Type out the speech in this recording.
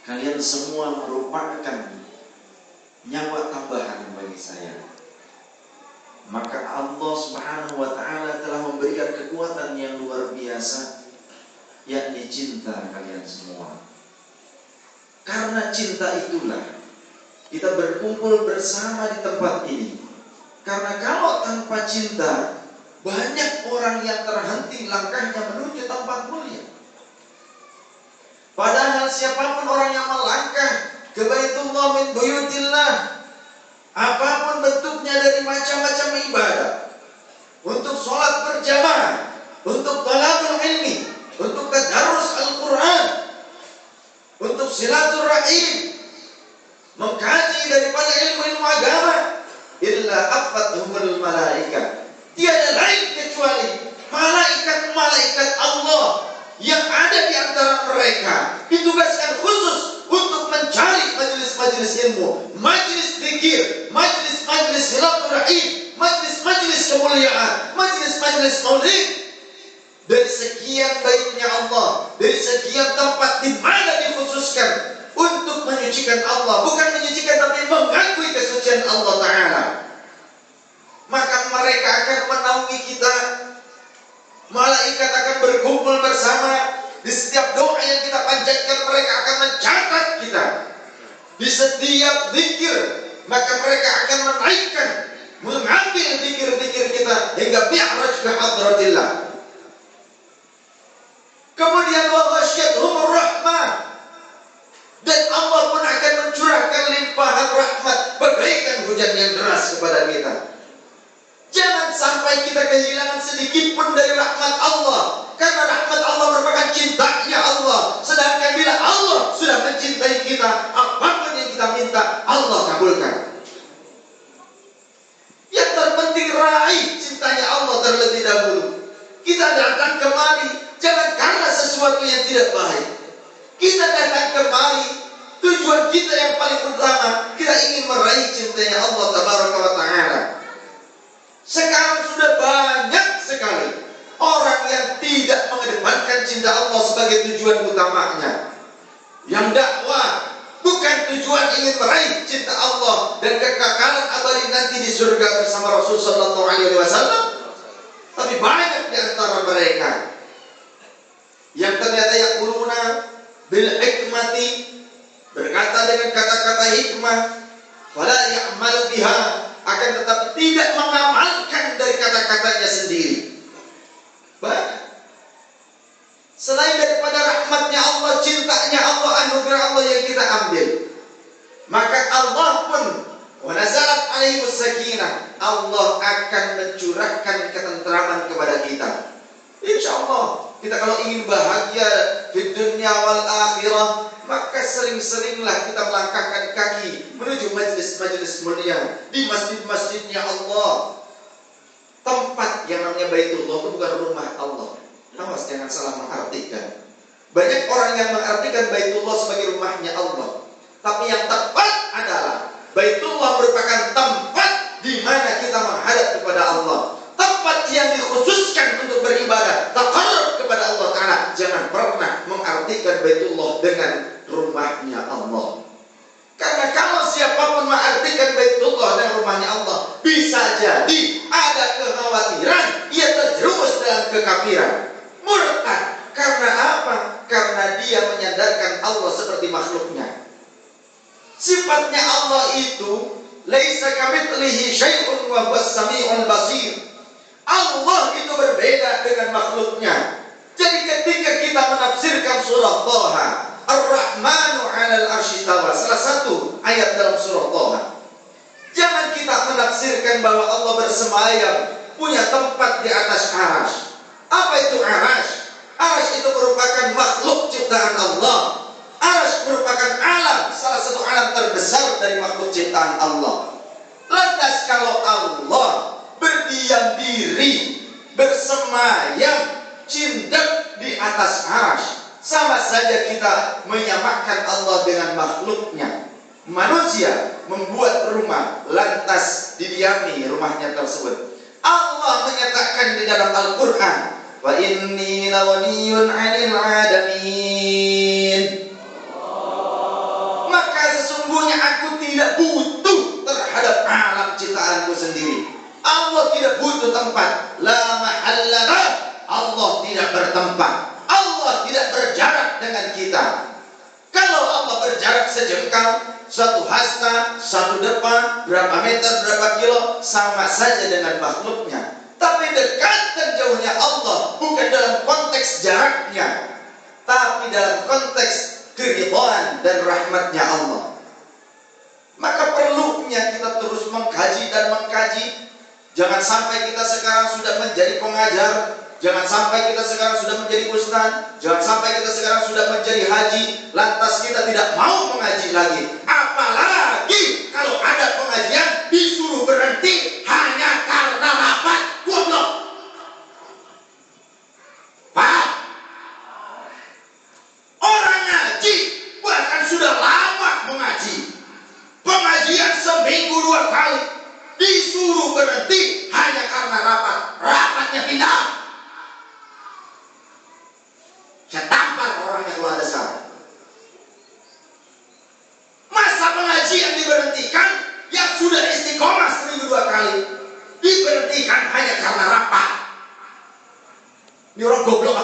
Kalian semua merupakan nyawa tambahan bagi saya. Maka Allah Subhanahu wa ta'ala telah memberikan kekuatan yang luar biasa, yakni cinta kalian semua. Karena cinta itulah kita berkumpul bersama di tempat ini. Karena kalau tanpa cinta, banyak orang yang terhenti langkahnya menuju tempat mulia. Padahal siapapun orang yang melangkah ke Baitullah min buyutillah, apapun bentuknya dari macam-macam ibadah, untuk sholat berjamaah, untuk talabul ilmi, untuk tadarus Al-Quran, untuk silaturahim, mengkaji daripada ilmu-ilmu agama, illa afathumul malaika, tiada lain kecuali malaikat-malaikat Allah yang ada di antara mereka ditugaskan khusus untuk mencari majelis-majelis ilmu, majelis zikir, majelis-majelis silaturahim, majelis-majelis kemuliaan, majelis-majelis maulid. Dari sekian baiknya Allah, dari sekian tempat di mana dikhususkan untuk menyucikan Allah, bukan menyucikan tapi mengakui kesucian Allah Ta'ala. Maka mereka akan menaungi kita. Malaikat akan berkumpul bersama. Di setiap doa yang kita panjatkan, mereka akan mencatat kita. Di setiap zikir, maka mereka akan menaikkan, mengambil zikir-zikir kita hingga mi'raj ke hadratillah. Kemudian wa ghasyiyatuhumur rahmah, dan Allah pun akan mencurahkan limpahan rahmat, bagaikan hujan yang deras kepada kita. Jangan sampai kita kehilangan sedikit pun dari rahmat Allah, karena rahmat Allah merupakan cintanya Allah. Sedangkan bila Allah sudah mencintai kita, apapun yang kita minta Allah kabulkan. Yang terpenting raih cintanya Allah terlebih dahulu. Kita datang kemari jangan karena sesuatu yang tidak baik. Kita datang kemari, tujuan kita yang paling utama, kita ingin meraih cintanya Allah Tabaraka wa Ta'ala. Sekarang sudah banyak sekali orang yang tidak mengedepankan cinta Allah sebagai tujuan utamanya. Yang dakwah bukan tujuan ingin meraih cinta Allah dan kekekalan abadi nanti di surga bersama Rasul sallallahu alaihi wasallam, tapi banyak di antara mereka yang ternyata yaquluna bil hikmati, berkata dengan kata-kata hikmah, wala ya'mal biha, akan tetapi tidak mengamalkan dari kata-katanya sendiri. Banyak. Selain daripada rahmatnya Allah, cintanya Allah, anugerah Allah yang kita ambil, maka Allah pun wa nazalat alaihi sakinah, Allah akan mencurahkan ketentraman kepada kita. Insyaallah kita kalau ingin bahagia di dunia wal akhirah, maka sering-seringlah kita melangkahkan kaki menuju majelis-majelis mulia di masjid-masjidnya Allah. Tempat yang namanya Baitullah itu bukan rumah Allah. Awas jangan salah mengartikan. Banyak orang yang mengartikan Baitullah sebagai rumahnya Allah. Tapi yang tepat adalah Baitullah merupakan tempat di mana kita menghadap kepada Allah. Tempat yang dikhususkan untuk beribadah, taqarrub kepada Allah Ta'ala. Jangan pernah mengartikan Baitullah dengan rumahnya Allah. Karena kalau siapapun mengartikan Baitullah dengan rumahnya Allah, bisa jadi ada kekhawatiran ia terjerumus dalam kekafiran, murtad. Karena apa? Karena dia menyadarkan Allah seperti makhluknya. Sifatnya Allah itu laisa kamitslihi syai'un wa huwas sami'ul basir. Allah itu berbeda dengan makhluknya. Jadi ketika kita menafsirkan surah Thaha, Ar-Rahmanu 'alal 'arsy istawa, salah satu ayat dalam surah Thaha, jangan kita menafsirkan bahwa Allah bersemayam, punya tempat di atas arasy. Apa itu arasy? Arasy itu merupakan makhluk ciptaan Allah. Arasy merupakan alam, salah satu alam terbesar dari makhluk ciptaan Allah. Lantas kalau Allah berdiam diri, bersemayam, cindak di atas arasy, sama saja kita menyamakan Allah dengan makhluknya. Manusia membuat rumah, lantas didiami rumahnya tersebut. Allah menyatakan di dalam Al-Quran, wa inni lawaniyyun 'anil 'alamin. sendiri. Allah tidak butuh tempat. La mahalla lah. Allah tidak bertempat. Allah tidak berjarak dengan kita. Kalau Allah berjarak sejengkal, satu hasta, satu depan, berapa meter, berapa kilo, sama saja dengan makhluknya. Tapi dekat dan jauhnya Allah bukan dalam konteks jaraknya, tapi dalam konteks keridhaan dan rahmatnya Allah. Maka perlunya kita terus mengkaji dan mengkaji. Jangan sampai kita sekarang sudah menjadi pengajar, jangan sampai kita sekarang sudah menjadi ustaz, jangan sampai kita sekarang sudah menjadi haji, lantas kita tidak mau mengaji lagi. Apalagi kalau ada pengajian disuruh berhenti hanya karena rapat. Goblok. Pak, orang ngaji bahkan sudah lama mengaji, pengajian seminggu 2 kali, disuruh berhenti hanya karena rapat. Rapatnya pindah. Saya tampar orangnya kalau ada salah. Masa pengajian diberhentikan yang sudah istiqomah seminggu 2 kali, diberhentikan hanya karena rapat. Ini orang goblok